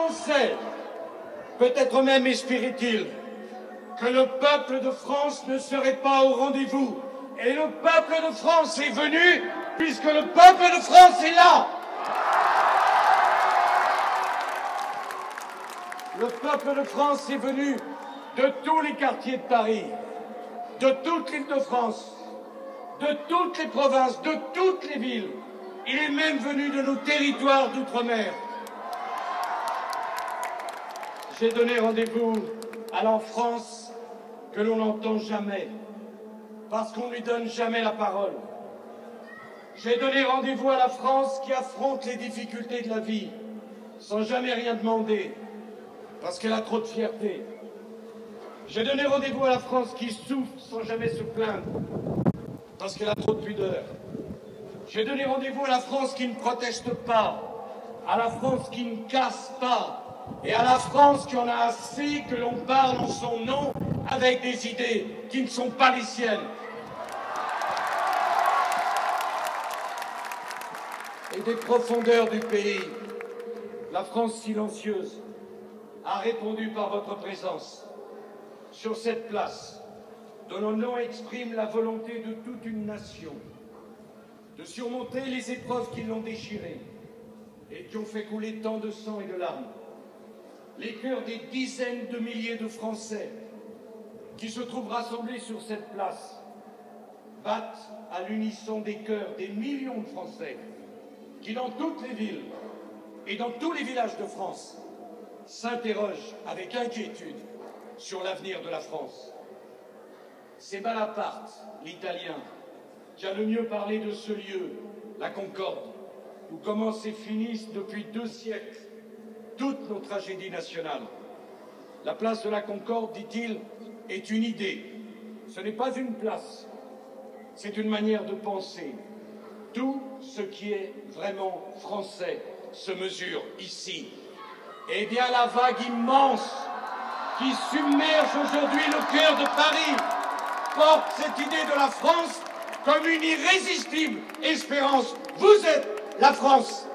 Français, peut-être même espérait-il, que le peuple de France ne serait pas au rendez-vous. Et le peuple de France est venu, puisque le peuple de France est là. Le peuple de France est venu de tous les quartiers de Paris, de toute l'Île-de-France, de toutes les provinces, de toutes les villes. Il est même venu de nos territoires d'outre-mer. J'ai donné rendez-vous à la France que l'on n'entend jamais, parce qu'on ne lui donne jamais la parole. J'ai donné rendez-vous à la France qui affronte les difficultés de la vie, sans jamais rien demander, parce qu'elle a trop de fierté. J'ai donné rendez-vous à la France qui souffre sans jamais se plaindre, parce qu'elle a trop de pudeur. J'ai donné rendez-vous à la France qui ne proteste pas, à la France qui ne casse pas, et à la France qui en a assez que l'on parle en son nom avec des idées qui ne sont pas les siennes. Et des profondeurs du pays, la France silencieuse a répondu par votre présence sur cette place dont le nom exprime la volonté de toute une nation de surmonter les épreuves qui l'ont déchirée et qui ont fait couler tant de sang et de larmes. Les cœurs des dizaines de milliers de Français qui se trouvent rassemblés sur cette place battent à l'unisson des cœurs des millions de Français qui, dans toutes les villes et dans tous les villages de France, s'interrogent avec inquiétude sur l'avenir de la France. C'est Bonaparte, l'Italien, qui a le mieux parlé de ce lieu, la Concorde, où commencent et finissent depuis 2 siècles toutes nos tragédies nationales. La place de la Concorde, dit-il, est une idée. Ce n'est pas une place, c'est une manière de penser. Tout ce qui est vraiment français se mesure ici. Eh bien, la vague immense qui submerge aujourd'hui le cœur de Paris porte cette idée de la France comme une irrésistible espérance. Vous êtes la France.